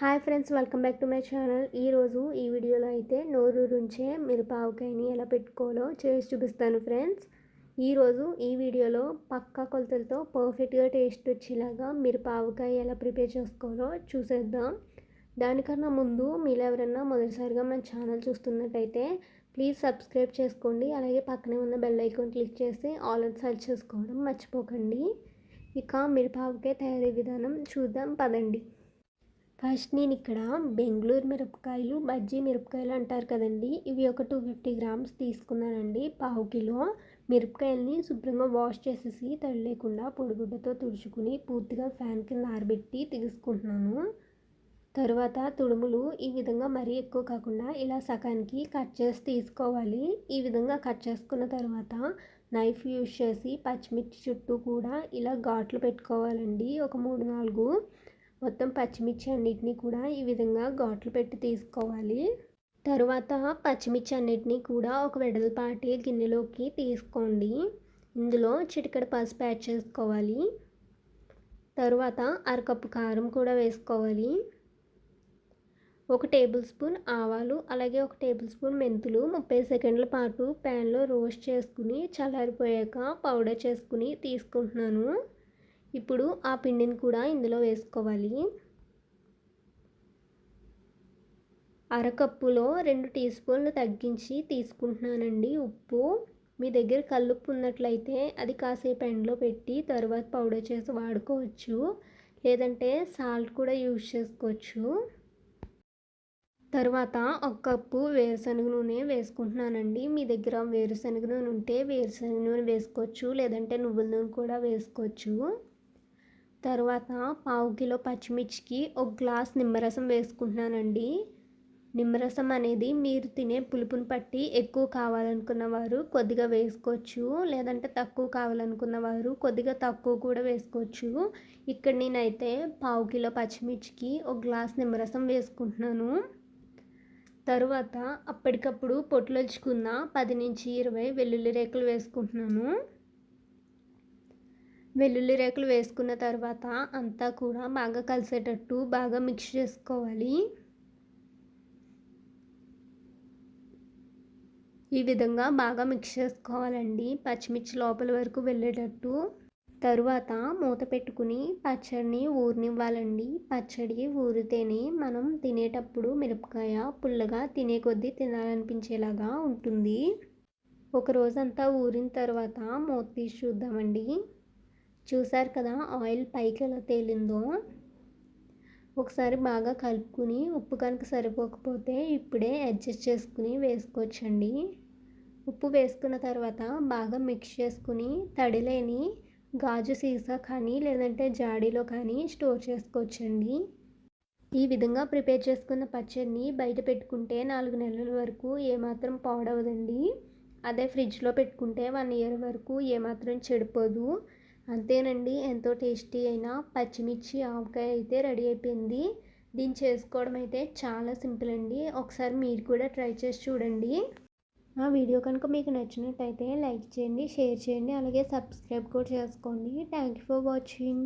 Hi friends, welcome back to my channel. ఈరోజు ఈ వీడియోలో అయితే నోరూరుంచే మిరపకాయని ఎలా పెట్టుకోవాలో చేసి చూపిస్తాను ఫ్రెండ్స్. ఈరోజు ఈ వీడియోలో పక్కా కొలతలతో పర్ఫెక్ట్గా టేస్ట్ వచ్చేలాగా మిరపకాయ ఎలా ప్రిపేర్ చేసుకోవాలో చూసేద్దాం. దానికన్నా ముందు మీరు ఎవరైనా మొదటిసారిగా మన ఛానల్ చూస్తున్నట్టయితే ప్లీజ్ సబ్స్క్రైబ్ చేసుకోండి. అలాగే పక్కనే ఉన్న బెల్ ఐకాన్ క్లిక్ చేసి ఆల్ అని సెర్చ్ చేసుకోవడం మర్చిపోకండి. ఇక మిరపకాయ తయారీ విధానం చూద్దాం పదండి. ఫస్ట్ నేను ఇక్కడ బెంగళూరు మిరపకాయలు, బజ్జీ మిరపకాయలు అంటారు కదండి, ఇవి ఒక 250 గ్రామ్స్ తీసుకున్నానండి. పావు కిలో మిరపకాయలని శుభ్రంగా వాష్ చేసేసి తడి లేకుండా పొడిగుడ్డతో తుడుచుకుని పూర్తిగా ఫ్యాన్ కింద ఆరబెట్టి తీసుకుంటున్నాను. తర్వాత తుడుములు ఈ విధంగా మరీ ఎక్కువ కాకుండా ఇలా సగానికి కట్ చేసి తీసుకోవాలి. ఈ విధంగా కట్ చేసుకున్న తర్వాత నైఫ్ యూజ్ చేసి పచ్చిమిర్చి చుట్టూ కూడా ఇలా ఘాట్లు పెట్టుకోవాలండి. ఒక 3-4 మొత్తం పచ్చిమిర్చి అన్నిటినీ కూడా ఈ విధంగా ఘాట్లు పెట్టి తీసుకోవాలి. తరువాత పచ్చిమిర్చి అన్నిటినీ కూడా ఒక వెడల్పాటి గిన్నెలోకి తీసుకోండి. ఇందులో చిటికెడు పసుపు యాడ్ చేసుకోవాలి. తరువాత అరకప్పు కారం కూడా వేసుకోవాలి. 1 టేబుల్ స్పూన్ ఆవాలు, అలాగే 1 టేబుల్ స్పూన్ మెంతులు 30 సెకండ్ల పాటు ప్యాన్లో రోస్ట్ చేసుకుని చల్లారిపోయాక పౌడర్ చేసుకుని తీసుకుంటున్నాను. ఇప్పుడు ఆ పిండిని కూడా ఇందులో వేసుకోవాలి. అరకప్పులో 2 టీ స్పూన్లు తగ్గించి తీసుకుంటున్నానండి ఉప్పు. మీ దగ్గర కల్లుప్పు ఉన్నట్లయితే అది కాసేపు ఎండలో పెట్టి తర్వాత పౌడర్ చేసి వాడుకోవచ్చు, లేదంటే సాల్ట్ కూడా యూజ్ చేసుకోవచ్చు. తర్వాత 1 కప్పు వేరుశనగ నూనె వేసుకుంటున్నానండి. మీ దగ్గర వేరుశనగ నూనె ఉంటే వేరుశనగ నూనె వేసుకోవచ్చు, లేదంటే నువ్వుల నూనె కూడా వేసుకోవచ్చు. తర్వాత పావు కిలో పచ్చిమిర్చికి 1 గ్లాస్ నిమ్మరసం వేసుకుంటున్నానండి. నిమ్మరసం అనేది మీరు తినే పులుపుని బట్టి ఎక్కువ కావాలనుకున్న వారు కొద్దిగా వేసుకోవచ్చు, లేదంటే తక్కువ కావాలనుకున్న వారు కొద్దిగా తక్కువ కూడా వేసుకోవచ్చు. ఇక్కడ నేనైతే పావు కిలో పచ్చిమిర్చికి 1 గ్లాస్ నిమ్మరసం వేసుకుంటున్నాను. తరువాత అప్పటికప్పుడు పొట్లొలుచుకున్న 10-20 వెల్లుల్లి రేకులు వేసుకుంటున్నాను. వెల్లుల్లి రేకులు వేసుకున్న తర్వాత అంతా కూడా బాగా కలిసేటట్టు బాగా మిక్స్ చేసుకోవాలి. ఈ విధంగా బాగా మిక్స్ చేసుకోవాలండి, పచ్చిమిర్చి లోపల వరకు వెళ్ళేటట్టు. తరువాత మూత పెట్టుకుని పచ్చడిని ఊరనివ్వాలండి. పచ్చడి ఊరితేనే మనం తినేటప్పుడు మిరపకాయ పుల్లగా తినే కొద్దీ తినాలనిపించేలాగా ఉంటుంది. ఒక రోజంతా ఊరిన తర్వాత మూత తీసి చూద్దామండి. చూసారు కదా ఆయిల్ పైకి ఎలా తేలిందో. ఒకసారి బాగా కలుపుకుని ఉప్పు కనుక సరిపోకపోతే ఇప్పుడే అడ్జస్ట్ చేసుకుని వేసుకోవచ్చండి. ఉప్పు వేసుకున్న తర్వాత బాగా మిక్స్ చేసుకుని తడిలేని గాజు సీసా కానీ లేదంటే జాడీలో కానీ స్టోర్ చేసుకోవచ్చండి. ఈ విధంగా ప్రిపేర్ చేసుకున్న పచ్చడిని బయట పెట్టుకుంటే 4 నెలల వరకు ఏమాత్రం పాడవదండి. అదే ఫ్రిడ్జ్లో పెట్టుకుంటే 1 ఇయర్ వరకు ఏమాత్రం చెడిపోదు. అంతేనండి, ఎంతో టేస్టీ అయిన పచ్చిమిర్చి ఆవకాయ అయితే రెడీ అయిపోయింది. దీన్ని చేసుకోవడం అయితే చాలా సింపుల్ అండి. ఒకసారి మీరు కూడా ట్రై చేసి చూడండి. ఆ వీడియో కనుక మీకు నచ్చినట్టయితే లైక్ చేయండి, షేర్ చేయండి, అలాగే సబ్స్క్రైబ్ కూడా చేసుకోండి. Thank you for watching.